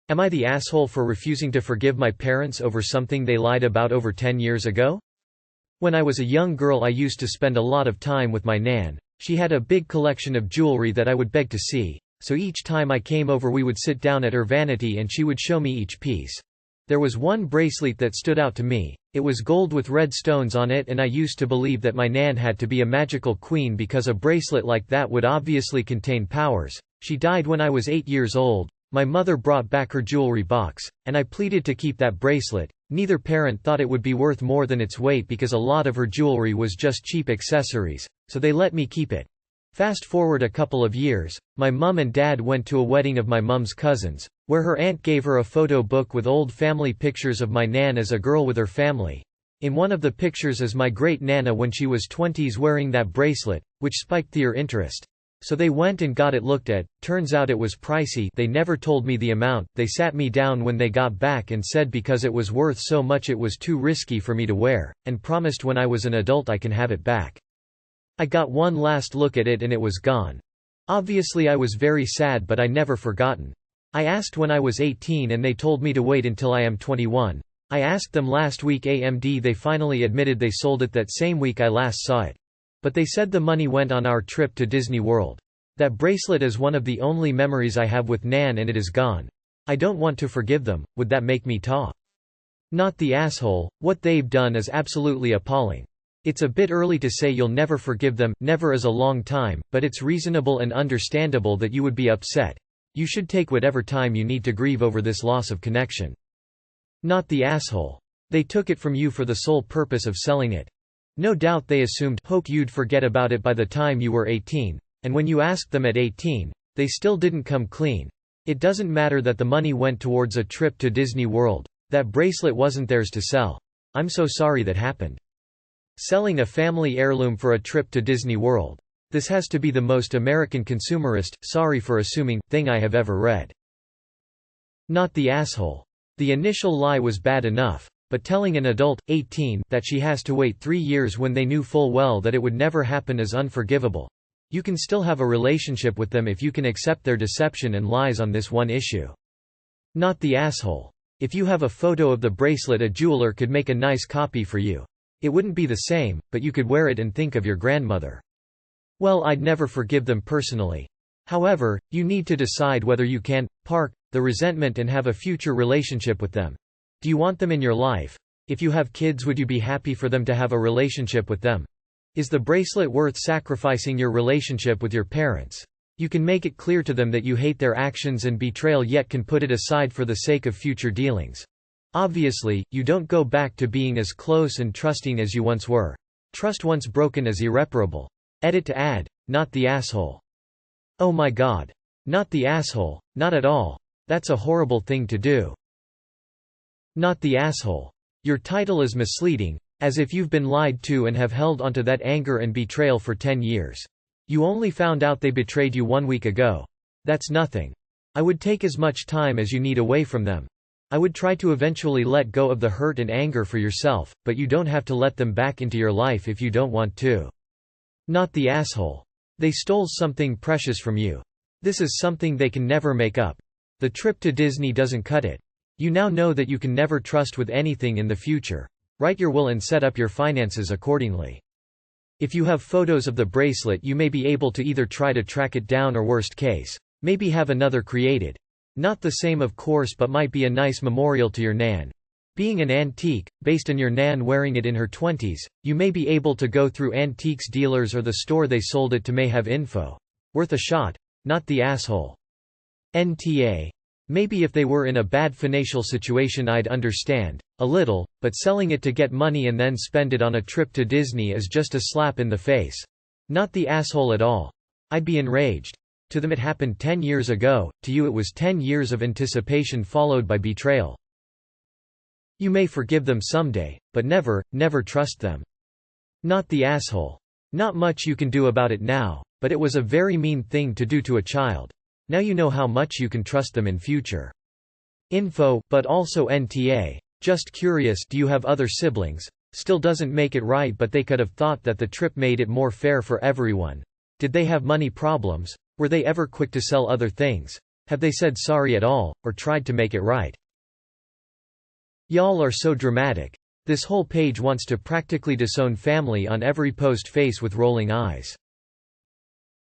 Am I the asshole for refusing to forgive my parents over something they lied about over 10 years ago? When I was a young girl I used to spend a lot of time with my nan. She had a big collection of jewelry that I would beg to see, so each time I came over we would sit down at her vanity and she would show me each piece. There was one bracelet that stood out to me. It was gold with red stones on it, and I used to believe that my nan had to be a magical queen because a bracelet like that would obviously contain powers. She died when I was 8 years old. My mother brought back her jewelry box, and I pleaded to keep that bracelet. Neither parent thought it would be worth more than its weight because a lot of her jewelry was just cheap accessories, so they let me keep it. Fast forward a couple of years, my mum and dad went to a wedding of my mum's cousins, where her aunt gave her a photo book with old family pictures of my nan as a girl with her family. In one of the pictures is my great-nana when she was 20s wearing that bracelet, which spiked their interest. So they went and got it looked at. Turns out it was pricey. They never told me the amount. They sat me down when they got back and said because it was worth so much it was too risky for me to wear, and promised when I was an adult I can have it back. I got one last look at it and it was gone. Obviously I was very sad, but I never forgotten. I asked when I was 18 and they told me to wait until I am 21. I asked them last week AMD. They finally admitted they sold it that same week I last saw it. But they said the money went on our trip to Disney World. That bracelet is one of the only memories I have with Nan and it is gone. I don't want to forgive them. Would that make me talk? Not the asshole. What they've done is absolutely appalling. It's a bit early to say you'll never forgive them. Never is a long time, but it's reasonable and understandable that you would be upset. You should take whatever time you need to grieve over this loss of connection. Not the asshole. They took it from you for the sole purpose of selling it. No doubt they hoped you'd forget about it by the time you were 18, and when you asked them at 18, they still didn't come clean. It doesn't matter that the money went towards a trip to Disney World. That bracelet wasn't theirs to sell. I'm so sorry that happened. Selling a family heirloom for a trip to Disney World. This has to be the most American consumerist, sorry for assuming, thing I have ever read. Not the asshole. The initial lie was bad enough, but telling an adult, 18, that she has to wait 3 years when they knew full well that it would never happen is unforgivable. You can still have a relationship with them if you can accept their deception and lies on this one issue. Not the asshole. If you have a photo of the bracelet, a jeweler could make a nice copy for you. It wouldn't be the same, but you could wear it and think of your grandmother. Well, I'd never forgive them personally. However, you need to decide whether you can park the resentment and have a future relationship with them. Do you want them in your life? If you have kids, would you be happy for them to have a relationship with them? Is the bracelet worth sacrificing your relationship with your parents? You can make it clear to them that you hate their actions and betrayal, yet can put it aside for the sake of future dealings. Obviously, you don't go back to being as close and trusting as you once were. Trust once broken is irreparable. Edit to add, not the asshole. Oh my god. Not the asshole, not at all. That's a horrible thing to do. Not the asshole. Your title is misleading, as if you've been lied to and have held onto that anger and betrayal for 10 years. You only found out they betrayed you 1 week ago. That's nothing. I would take as much time as you need away from them. I would try to eventually let go of the hurt and anger for yourself, but you don't have to let them back into your life if you don't want to. Not the asshole. They stole something precious from you. This is something they can never make up. The trip to Disney doesn't cut it. You now know that you can never trust with anything in the future. Write your will and set up your finances accordingly. If you have photos of the bracelet, you may be able to either try to track it down or, worst case, maybe have another created. Not the same of course, but might be a nice memorial to your nan. Being an antique, based on your nan wearing it in her 20s, you may be able to go through antiques dealers or the store they sold it to may have info. Worth a shot. Not the asshole. NTA. Maybe if they were in a bad financial situation I'd understand, a little, but selling it to get money and then spend it on a trip to Disney is just a slap in the face. Not the asshole at all. I'd be enraged. To them it happened 10 years ago, to you it was 10 years of anticipation followed by betrayal. You may forgive them someday, but never, never trust them. Not the asshole. Not much you can do about it now, but it was a very mean thing to do to a child. Now you know how much you can trust them in future. Info, but also NTA. Just curious, do you have other siblings? Still doesn't make it right, but they could have thought that the trip made it more fair for everyone. Did they have money problems? Were they ever quick to sell other things? Have they said sorry at all, or tried to make it right? Y'all are so dramatic. This whole page wants to practically disown family on every post face with rolling eyes.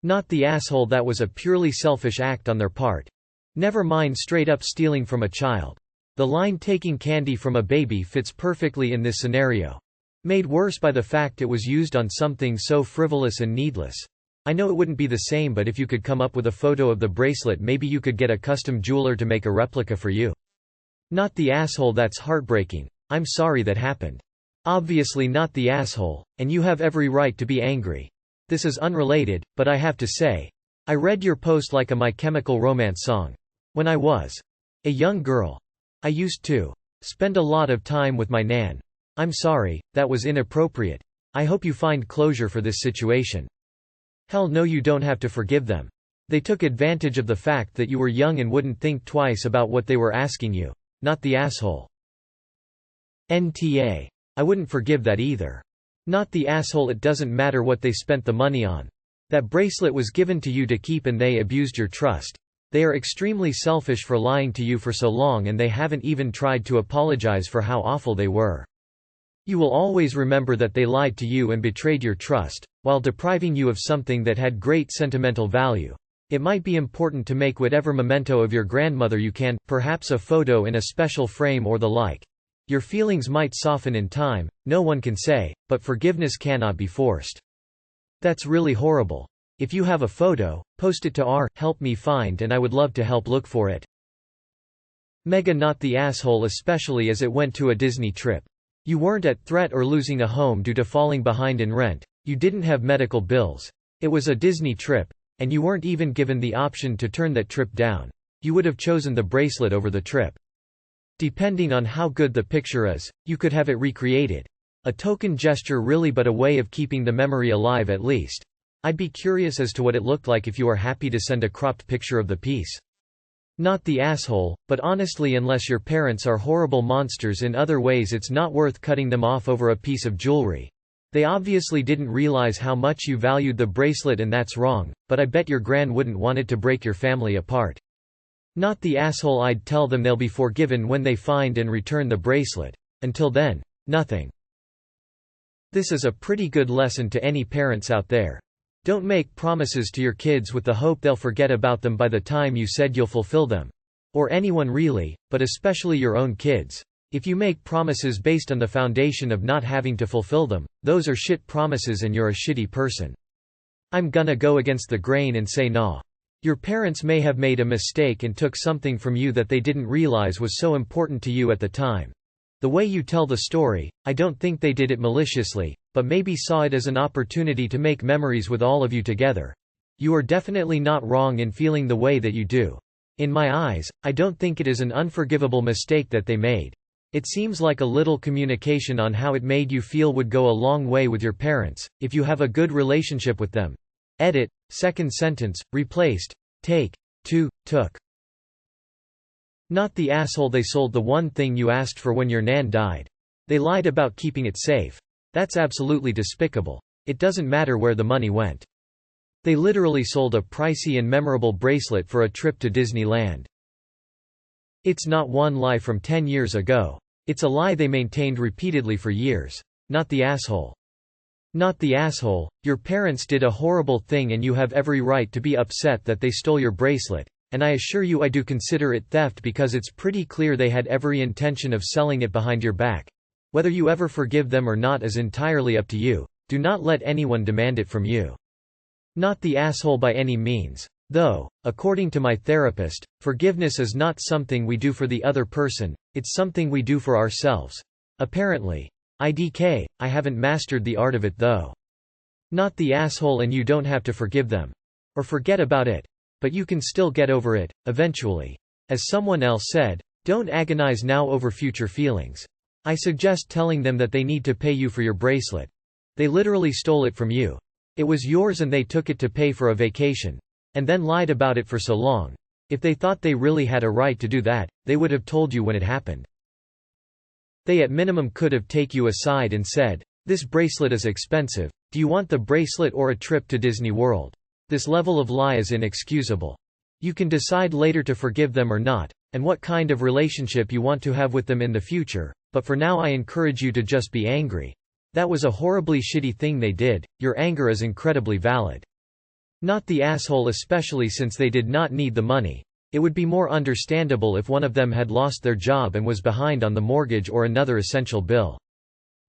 Not the asshole, that was a purely selfish act on their part. Never mind straight up stealing from a child. The line taking candy from a baby fits perfectly in this scenario. Made worse by the fact it was used on something so frivolous and needless. I know it wouldn't be the same, but if you could come up with a photo of the bracelet, maybe you could get a custom jeweler to make a replica for you. Not the asshole, that's heartbreaking. I'm sorry that happened. Obviously not the asshole, and you have every right to be angry. This is unrelated, but I have to say, I read your post like a My Chemical Romance song. When I was a young girl, I used to spend a lot of time with my nan. I'm sorry, that was inappropriate. I hope you find closure for this situation. Hell no, you don't have to forgive them. They took advantage of the fact that you were young and wouldn't think twice about what they were asking you. Not the asshole. NTA. I wouldn't forgive that either. Not the asshole, it doesn't matter what they spent the money on. That bracelet was given to you to keep and they abused your trust. They are extremely selfish for lying to you for so long, and they haven't even tried to apologize for how awful they were. You will always remember that they lied to you and betrayed your trust, while depriving you of something that had great sentimental value. It might be important to make whatever memento of your grandmother you can, perhaps a photo in a special frame or the like. Your feelings might soften in time, no one can say, but forgiveness cannot be forced. That's really horrible. If you have a photo, post it to help me find, and I would love to help look for it. Mega not the asshole, especially as it went to a Disney trip. You weren't at threat or losing a home due to falling behind in rent. You didn't have medical bills. It was a Disney trip, and you weren't even given the option to turn that trip down. You would have chosen the bracelet over the trip. Depending on how good the picture is, you could have it recreated. A token gesture really, but a way of keeping the memory alive at least. I'd be curious as to what it looked like if you are happy to send a cropped picture of the piece. Not the asshole, but honestly, unless your parents are horrible monsters in other ways, it's not worth cutting them off over a piece of jewelry. They obviously didn't realize how much you valued the bracelet, and that's wrong, but I bet your gran wouldn't want it to break your family apart. Not the asshole, I'd tell them they'll be forgiven when they find and return the bracelet. Until then, nothing. This is a pretty good lesson to any parents out there. Don't make promises to your kids with the hope they'll forget about them by the time you said you'll fulfill them. Or anyone really, but especially your own kids. If you make promises based on the foundation of not having to fulfill them, those are shit promises and you're a shitty person. I'm gonna go against the grain and say nah. Your parents may have made a mistake and took something from you that they didn't realize was so important to you at the time. The way you tell the story, I don't think they did it maliciously, but maybe saw it as an opportunity to make memories with all of you together. You are definitely not wrong in feeling the way that you do. In my eyes, I don't think it is an unforgivable mistake that they made. It seems like a little communication on how it made you feel would go a long way with your parents, if you have a good relationship with them. Edit, second sentence, replaced, take, to, took. Not the asshole, they sold the one thing you asked for when your nan died. They lied about keeping it safe. That's absolutely despicable. It doesn't matter where the money went. They literally sold a pricey and memorable bracelet for a trip to Disneyland. It's not one lie from 10 years ago. It's a lie they maintained repeatedly for years. Not the asshole. Not the asshole, your parents did a horrible thing and you have every right to be upset that they stole your bracelet, and I assure you I do consider it theft because it's pretty clear they had every intention of selling it behind your back. Whether you ever forgive them or not is entirely up to you. Do not let anyone demand it from you. Not the asshole by any means. Though, according to my therapist, forgiveness is not something we do for the other person, it's something we do for ourselves. Apparently. IDK, I haven't mastered the art of it though. Not the asshole, and you don't have to forgive them. Or forget about it. But you can still get over it, eventually. As someone else said, don't agonize now over future feelings. I suggest telling them that they need to pay you for your bracelet. They literally stole it from you. It was yours and they took it to pay for a vacation. And then lied about it for so long. If they thought they really had a right to do that, they would have told you when it happened. They at minimum could have taken you aside and said, this bracelet is expensive, do you want the bracelet or a trip to Disney World? This level of lie is inexcusable. You can decide later to forgive them or not, and what kind of relationship you want to have with them in the future, but for now I encourage you to just be angry. That was a horribly shitty thing they did, your anger is incredibly valid. Not the asshole, especially since they did not need the money. It would be more understandable if one of them had lost their job and was behind on the mortgage or another essential bill.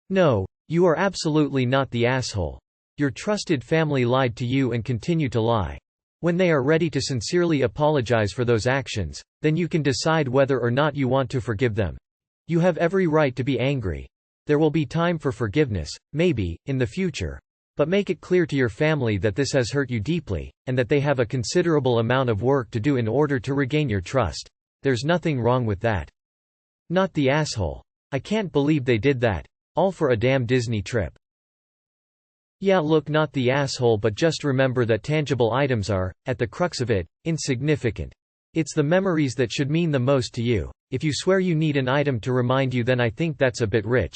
No, you are absolutely not the asshole. Your trusted family lied to you and continue to lie. When they are ready to sincerely apologize for those actions, then you can decide whether or not you want to forgive them. You have every right to be angry. There will be time for forgiveness, maybe, in the future. But make it clear to your family that this has hurt you deeply, and that they have a considerable amount of work to do in order to regain your trust. There's nothing wrong with that. Not the asshole. I can't believe they did that. All for a damn Disney trip. Yeah, look, not the asshole, but just remember that tangible items are, at the crux of it, insignificant. It's the memories that should mean the most to you. If you swear you need an item to remind you, then I think that's a bit rich.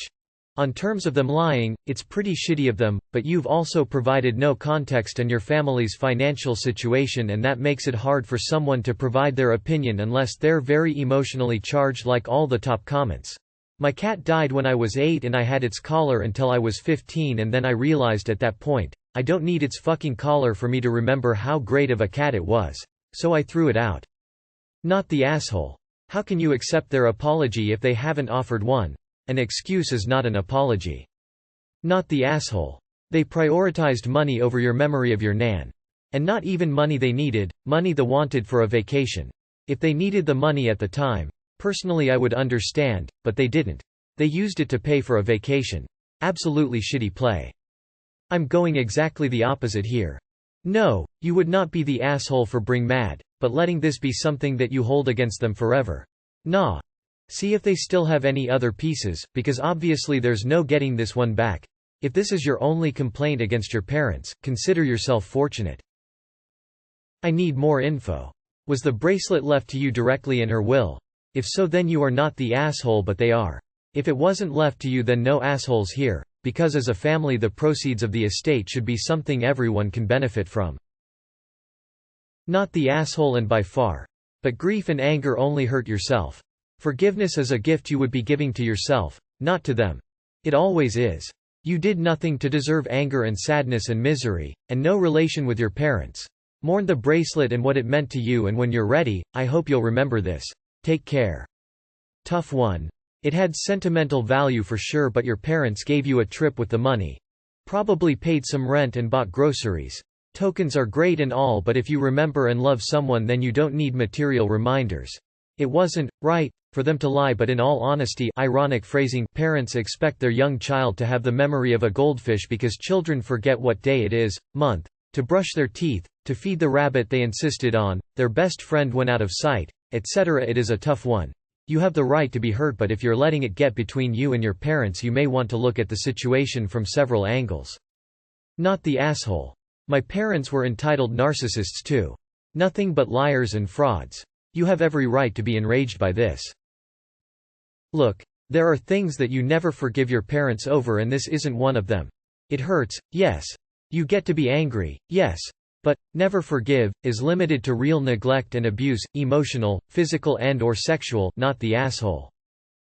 On terms of them lying, it's pretty shitty of them, but you've also provided no context and your family's financial situation, and that makes it hard for someone to provide their opinion unless they're very emotionally charged, like all the top comments. My cat died when I was 8 and I had its collar until I was 15, and then I realized at that point, I don't need its fucking collar for me to remember how great of a cat it was. So I threw it out. Not the asshole. How can you accept their apology if they haven't offered one? An excuse is not an apology. Not the asshole. They prioritized money over your memory of your nan. And not even money they needed, money they wanted for a vacation. If they needed the money at the time, personally I would understand, but they didn't. They used it to pay for a vacation. Absolutely shitty play. I'm going exactly the opposite here. No, you would not be the asshole for being mad, but letting this be something that you hold against them forever. Nah. See if they still have any other pieces, because obviously there's no getting this one back. If this is your only complaint against your parents, consider yourself fortunate. I need more info. Was the bracelet left to you directly in her will? If so, then you are not the asshole, but they are. If it wasn't left to you, then no assholes here, because as a family the proceeds of the estate should be something everyone can benefit from. Not the asshole, and by far. But grief and anger only hurt yourself. Forgiveness is a gift you would be giving to yourself, not to them. It always is. You did nothing to deserve anger and sadness and misery, and no relation with your parents. Mourn the bracelet and what it meant to you, and when you're ready, I hope you'll remember this. Take care. Tough one. It had sentimental value for sure, but your parents gave you a trip with the money. Probably paid some rent and bought groceries. Tokens are great and all, but if you remember and love someone, then you don't need material reminders. It wasn't right for them to lie, but in all honesty, ironic phrasing, parents expect their young child to have the memory of a goldfish because children forget what day it is, month, to brush their teeth, to feed the rabbit they insisted on, their best friend went out of sight, etc. It is a tough one. You have the right to be hurt, but if you're letting it get between you and your parents, you may want to look at the situation from several angles. Not the asshole. My parents were entitled narcissists too. Nothing but liars and frauds. You have every right to be enraged by this. Look, there are things that you never forgive your parents over, and this isn't one of them. It hurts, yes. You get to be angry, yes. But, never forgive, is limited to real neglect and abuse, emotional, physical and/or sexual, not the asshole.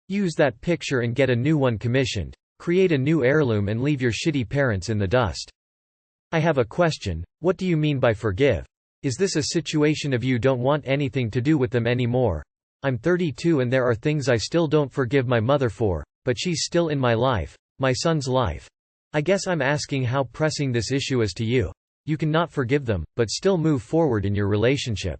Use that picture and get a new one commissioned. Create a new heirloom and leave your shitty parents in the dust. I have a question. What do you mean by forgive? Is this a situation of you don't want anything to do with them anymore? I'm 32 and there are things I still don't forgive my mother for, but she's still in my life, my son's life. I guess I'm asking how pressing this issue is to you. You cannot forgive them, but still move forward in your relationship.